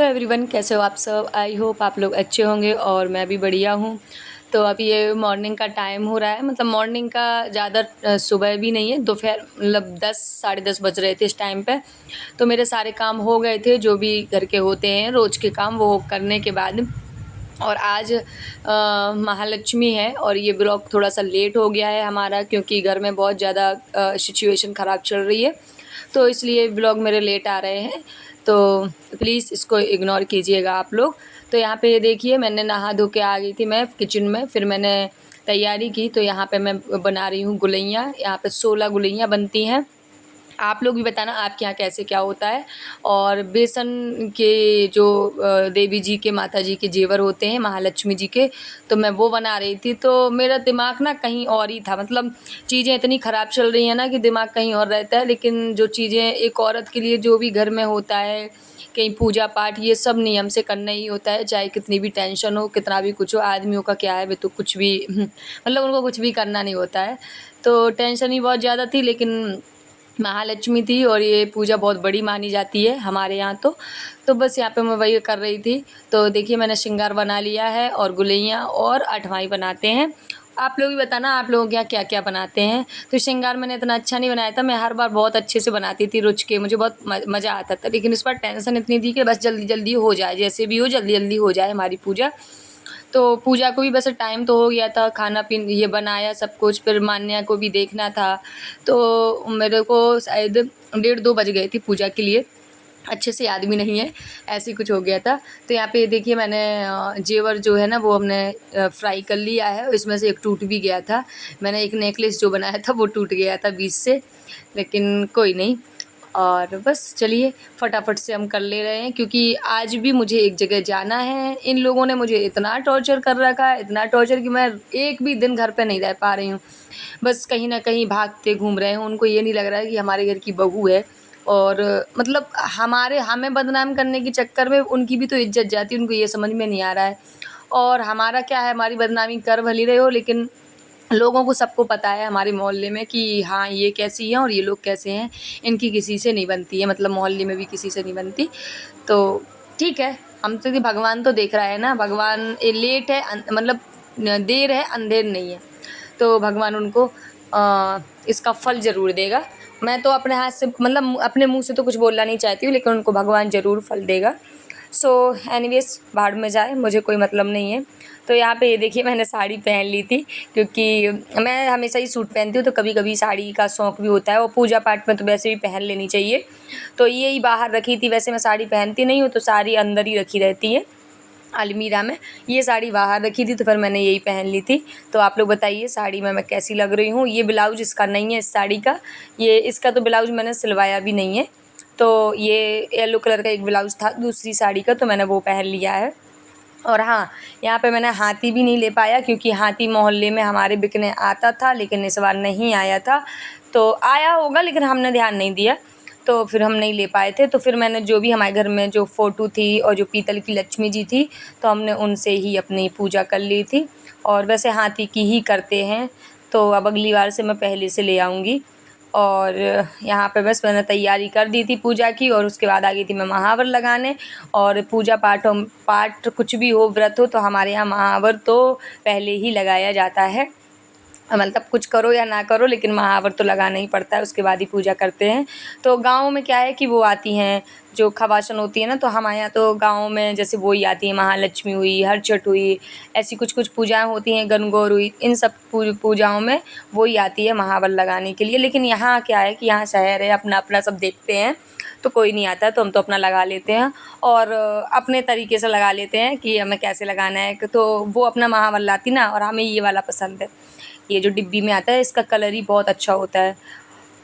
Hello everyone, कैसे हो आप सब। आई होप आप लोग अच्छे होंगे और मैं भी बढ़िया हूँ। तो अभी ये मॉर्निंग का टाइम हो रहा है, मतलब मॉर्निंग का ज़्यादा सुबह भी नहीं है, दोपहर मतलब 10 साढ़े 10 बज रहे थे इस टाइम पे। तो मेरे सारे काम हो गए थे, जो भी घर के होते हैं रोज़ के काम, वो करने के बाद और आज महालक्ष्मी है और ये ब्लॉग थोड़ा सा लेट हो गया है हमारा, क्योंकि घर में बहुत ज़्यादा सिचुएशन ख़राब चल रही है, तो इसलिए ब्लॉग मेरे लेट आ रहे हैं। तो प्लीज़ इसको इग्नोर कीजिएगा आप लोग। तो यहाँ पे ये देखिए, मैंने नहा धो के आ गई थी मैं किचन में, फिर मैंने तैयारी की। तो यहाँ पे मैं बना रही हूँ गुलैया। यहाँ पे 16 गुलैया बनती हैं। आप लोग भी बताना आपके यहाँ कैसे क्या होता है। और बेसन के जो देवी जी के, माता जी के जेवर होते हैं, महालक्ष्मी जी के, तो मैं वो बना रही थी। तो मेरा दिमाग ना कहीं और ही था, मतलब चीज़ें इतनी ख़राब चल रही हैं ना कि दिमाग कहीं और रहता है। लेकिन जो चीज़ें एक औरत के लिए जो भी घर में होता है, कहीं पूजा पाठ, ये सब नियम से करना ही होता है। चाहे कितनी भी टेंशन हो, कितना भी कुछ हो, आदमियों का क्या है, वे तो कुछ भी मतलब उनको कुछ भी करना नहीं होता है। तो टेंशन ही बहुत ज़्यादा थी, लेकिन महालक्ष्मी थी और ये पूजा बहुत बड़ी मानी जाती है हमारे यहाँ। तो बस यहाँ पे मैं वही कर रही थी। तो देखिए, मैंने श्रृंगार बना लिया है और गुलैया और अठवाई बनाते हैं। आप लोग भी बताना आप लोगों के यहाँ क्या क्या बनाते हैं। तो श्रृंगार मैंने इतना अच्छा नहीं बनाया था, मैं हर बार बहुत अच्छे से बनाती थी रुच के, मुझे बहुत मज़ा आता था। लेकिन इस बार टेंशन इतनी थी कि बस जल्दी जल्दी हो जाए, जैसे भी हो जल्दी जल्दी हो जाए हमारी पूजा। तो पूजा को भी बस टाइम तो हो गया था, खाना पीना ये बनाया सब कुछ, फिर मान्या को भी देखना था। तो मेरे को शायद 1:30-2 बज गए थे पूजा के लिए, अच्छे से याद भी नहीं है, ऐसे ही कुछ हो गया था। तो यहाँ पे देखिए, मैंने जेवर जो है ना वो हमने फ्राई कर लिया है, इसमें से एक टूट भी गया था। मैंने एक नेकलेस जो बनाया था वो टूट गया था बीच से, लेकिन कोई नहीं। और बस चलिए फटाफट से हम कर ले रहे हैं, क्योंकि आज भी मुझे एक जगह जाना है। इन लोगों ने मुझे इतना टॉर्चर कर रखा है, इतना टॉर्चर, कि मैं एक भी दिन घर पे नहीं रह पा रही हूँ। बस कहीं न कहीं भागते घूम रहे हैं। उनको ये नहीं लग रहा है कि हमारे घर की बहू है, और मतलब हमें बदनाम करने के चक्कर में उनकी भी तो इज़्ज़त जाती है, उनको ये समझ में नहीं आ रहा है। और हमारा क्या है, हमारी बदनामी कर भली रहे हो, लेकिन लोगों को सबको पता है हमारे मोहल्ले में कि हाँ, ये कैसी हैं और ये लोग कैसे हैं। इनकी किसी से नहीं बनती है, मतलब मोहल्ले में भी किसी से नहीं बनती। तो ठीक है, हम तो कि भगवान तो देख रहा है ना, भगवान लेट है, मतलब देर है अंधेर नहीं है। तो भगवान उनको इसका फल ज़रूर देगा। मैं तो अपने हाथ से, मतलब अपने मुँह से तो कुछ बोलना नहीं चाहती हूँ, लेकिन उनको भगवान ज़रूर फल देगा। सो एनीवेज़, भाड़ में जाए, मुझे कोई मतलब नहीं है। तो यहाँ पे ये देखिए, मैंने साड़ी पहन ली थी, क्योंकि मैं हमेशा ही सूट पहनती हूँ, तो कभी कभी साड़ी का शौक़ भी होता है, और पूजा पाठ में तो वैसे भी पहन लेनी चाहिए। तो ये ही बाहर रखी थी, वैसे मैं साड़ी पहनती नहीं हूँ, तो साड़ी अंदर ही रखी रहती है अलमीरा में। ये साड़ी बाहर रखी थी, तो फिर मैंने यही पहन ली थी। तो आप लोग बताइए साड़ी में मैं कैसी लग रही हूँ। ये ब्लाउज इसका नहीं है, इस साड़ी का, ये इसका तो ब्लाउज मैंने सिलवाया भी नहीं है। तो ये येलो कलर का एक ब्लाउज था दूसरी साड़ी का, तो मैंने वो पहन लिया है। और हाँ, यहाँ पे मैंने हाथी भी नहीं ले पाया, क्योंकि हाथी मोहल्ले में हमारे बिकने आता था, लेकिन इस बार नहीं आया था। तो आया होगा, लेकिन हमने ध्यान नहीं दिया, तो फिर हम नहीं ले पाए थे। तो फिर मैंने जो भी हमारे घर में जो फ़ोटो थी और जो पीतल की लक्ष्मी जी थी, तो हमने उनसे ही अपनी पूजा कर ली थी। और वैसे हाथी की ही करते हैं, तो अब अगली बार से मैं पहले से ले आऊँगी। और यहाँ पे बस मैंने तैयारी कर दी थी पूजा की, और उसके बाद आ गई थी मैं महावर लगाने। और पूजा पाठ कुछ भी हो, व्रत हो, तो हमारे यहाँ महावर तो पहले ही लगाया जाता है। मतलब कुछ करो या ना करो, लेकिन महावर तो लगाना ही पड़ता है, उसके बाद ही पूजा करते हैं। तो गाँव में क्या है कि वो आती हैं, जो खवासन होती है ना, तो हमारे यहाँ तो गाँव में जैसे वो ही आती है, महालक्ष्मी हुई, हरछठ हुई, ऐसी कुछ कुछ पूजाएं होती हैं, गणगौर हुई, इन सब पूजाओं में वो ही आती है महावर लगाने के लिए। लेकिन यहाँ क्या है कि यहाँ शहर है, अपना अपना सब देखते हैं, तो कोई नहीं आता, तो हम तो अपना लगा लेते हैं, और अपने तरीके से लगा लेते हैं कि हमें कैसे लगाना है। तो वो अपना महावर लाती ना, और हमें ये वाला पसंद है, ये जो डिब्बी में आता है, इसका कलर ही बहुत अच्छा होता है।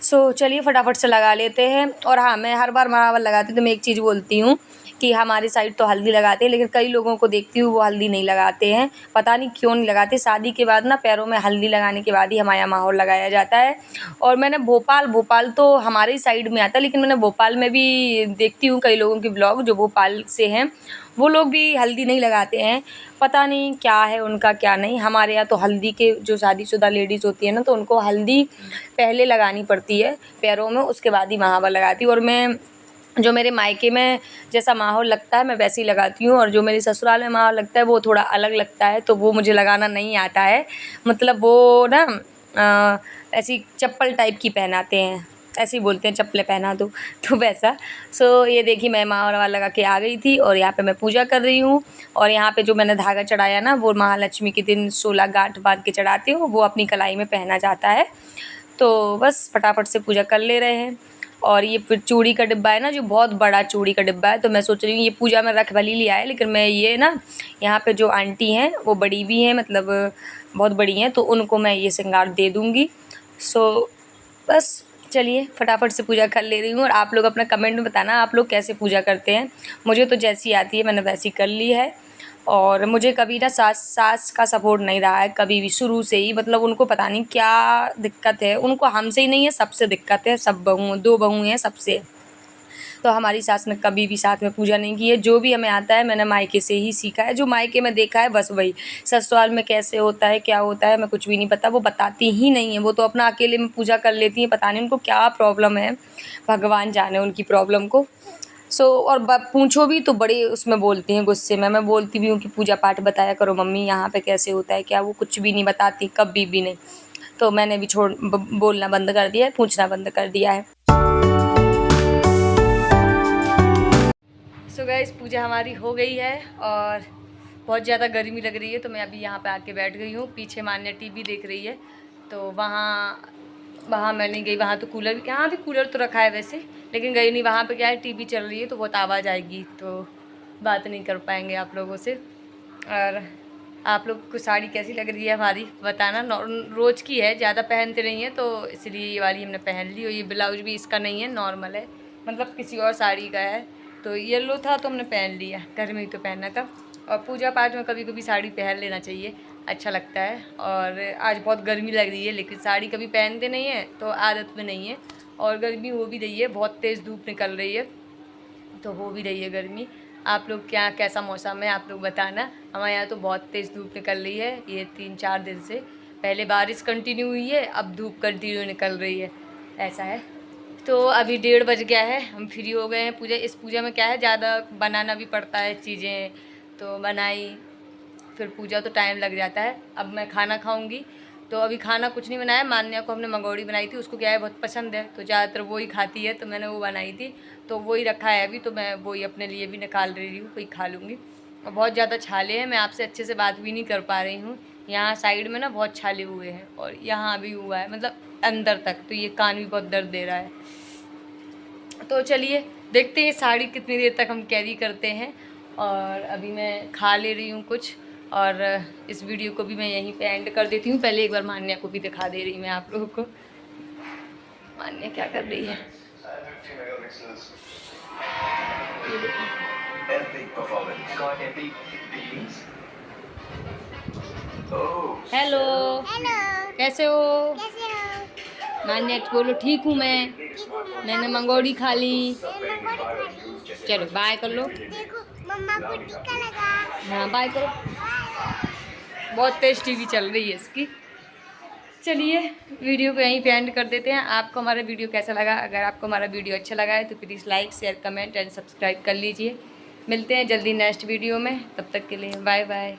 सो चलिए फटाफट से लगा लेते हैं। और हाँ, मैं हर बार महावर लगाती हूँ तो मैं एक चीज़ बोलती हूँ कि हमारी साइड तो हल्दी लगाते हैं, लेकिन कई लोगों को देखती हूँ वो हल्दी नहीं लगाते हैं, पता नहीं क्यों नहीं लगाते। शादी के बाद ना पैरों में हल्दी लगाने के बाद ही हमारे यहाँ माहौर लगाया जाता है। और मैंने भोपाल तो हमारे ही साइड में आता है, लेकिन मैंने भोपाल में भी देखती हूँ कई लोगों के ब्लॉग जो भोपाल से हैं, वो लोग भी हल्दी नहीं लगाते हैं। पता नहीं क्या है उनका क्या नहीं। हमारे यहाँ तो हल्दी के जो शादीशुदा लेडीज़ होती है ना, तो उनको हल्दी पहले लगानी पड़ती है पैरों में, उसके बाद ही महावर लगाती हूँ। और मैं जो मेरे मायके में जैसा माहौल लगता है मैं वैसे ही लगाती हूँ, और जो मेरे ससुराल में माहौल लगता है वो थोड़ा अलग लगता है, तो वो मुझे लगाना नहीं आता है। मतलब वो ना ऐसी चप्पल टाइप की पहनाते हैं, ऐसे ही बोलते हैं चप्पलें पहना दो तो वैसा। सो ये देखिए मैं माला वाला लगा के आ गई थी, और यहाँ पे मैं पूजा कर रही हूँ। और यहाँ पे जो मैंने धागा चढ़ाया ना, वो महालक्ष्मी के दिन 16 गांठ बांध के चढ़ाती हूँ, वो अपनी कलाई में पहना जाता है। तो बस फटाफट से पूजा कर ले रहे हैं। और ये चूड़ी का डिब्बा है ना, जो बहुत बड़ा चूड़ी का डिब्बा है, तो मैं सोच रही हूँ ये पूजा में रख भली लिया है, लेकिन मैं ये ना यहाँ पे जो आंटी हैं वो बड़ी भी हैं, मतलब बहुत बड़ी हैं, तो उनको मैं ये श्रृंगार दे दूँगी। सो बस चलिए फटाफट से पूजा कर ले रही हूँ। और आप लोग अपना कमेंट में बताना आप लोग कैसे पूजा करते हैं। मुझे तो जैसी आती है मैंने वैसी कर ली है। और मुझे कभी ना सास का सपोर्ट नहीं रहा है कभी भी, शुरू से ही। मतलब उनको पता नहीं क्या दिक्कत है, उनको हमसे ही नहीं है, सबसे दिक्कत है। सब बहू 2 बहू हैं सबसे, तो हमारी सास ने कभी भी साथ में पूजा नहीं की है। जो भी हमें आता है मैंने मायके से ही सीखा है, जो मायके में देखा है बस वही। ससुराल में कैसे होता है क्या होता है मैं कुछ भी नहीं पता, वो बताती ही नहीं है। वो तो अपना अकेले में पूजा कर लेती हैं, पता नहीं उनको क्या प्रॉब्लम है, भगवान जाने उनकी प्रॉब्लम को। और पूछो भी तो बड़े उसमें बोलती हैं गुस्से में। मैं बोलती भी हूँ कि पूजा पाठ बताया करो मम्मी, यहाँ पे कैसे होता है क्या, वो कुछ भी नहीं बताती, कभी भी नहीं। तो मैंने भी बोलना बंद कर दिया है, पूछना बंद कर दिया है। सो गाइस पूजा हमारी हो गई है, और बहुत ज़्यादा गर्मी लग रही है, तो मैं अभी यहाँ पे आके बैठ गई हूँ। पीछे मान्या टीवी देख रही है, तो वहाँ मैं नहीं गई। वहाँ तो कूलर भी, यहाँ भी कूलर तो रखा है वैसे, लेकिन गई नहीं। वहाँ पे क्या है, टीवी चल रही है तो बहुत आवाज़ आएगी, तो बात नहीं कर पाएंगे आप लोगों से। और आप लोग को साड़ी कैसी लग रही है हमारी बताना। रोज़ की है, ज़्यादा पहनते नहीं है, तो इसलिए ये वाली हमने पहन ली। और ये ब्लाउज भी इसका नहीं है, नॉर्मल है, मतलब किसी और साड़ी का है। तो येलो था तो हमने पहन लिया, घर में ही तो पहनना था। और पूजा पाठ में कभी कभी साड़ी पहन लेना चाहिए, अच्छा लगता है। और आज बहुत गर्मी लग रही है, लेकिन साड़ी कभी पहनते नहीं है तो आदत में नहीं है। और गर्मी हो भी रही है, बहुत तेज़ धूप निकल रही है, तो हो भी रही है गर्मी। आप लोग क्या कैसा मौसम है आप लोग बताना। हमारे यहाँ तो बहुत तेज़ धूप निकल रही है ये 3-4 दिन से। पहले बारिश कंटिन्यू हुई है, अब धूप कंटिन्यू निकल रही है, ऐसा है। तो अभी 1:30 बज गया है, हम फ्री हो गए हैं। इस पूजा में क्या है, ज़्यादा बनाना भी पड़ता है चीज़ें, तो बनाई, फिर पूजा तो टाइम लग जाता है। अब मैं खाना खाऊंगी, तो अभी खाना कुछ नहीं बनाया। मान्या को हमने मंगौड़ी बनाई थी, उसको क्या है बहुत पसंद है, तो ज़्यादातर वो ही खाती है, तो मैंने वो बनाई थी, तो वही रखा है अभी। तो मैं वही अपने लिए भी निकाल रही हूँ, वही खा लूँगी। और बहुत ज़्यादा छाले हैं, मैं आपसे अच्छे से बात भी नहीं कर पा रही हूँ। यहाँ साइड में ना बहुत छाले हुए हैं, और यहाँ भी हुआ है, मतलब अंदर तक, तो ये कान भी बहुत दर्द दे रहा है। तो चलिए देखते हैं साड़ी कितनी देर तक हम कैरी करते हैं। और अभी मैं खा ले रही हूँ कुछ, और इस वीडियो को भी मैं यहीं पे एंड कर देती हूँ। पहले एक बार मान्या को भी दिखा दे रही मैं आप लोगों को। मान्या क्या कर रही है, हेलो कैसे हो? मान्या बोलो ठीक हूँ मैंने मंगोड़ी खा ली। चलो बाय कर लो, मम्मा को टीका लगा। हाँ बाय करो। बहुत तेज टीवी चल रही है इसकी। चलिए वीडियो को यहीं पे एंड कर देते हैं। आपको हमारा वीडियो कैसा लगा? अगर आपको हमारा वीडियो अच्छा लगा है तो please like share comment and subscribe कर लीजिए। मिलते हैं जल्दी नेक्स्ट वीडियो में, तब तक के लिए बाय बाय।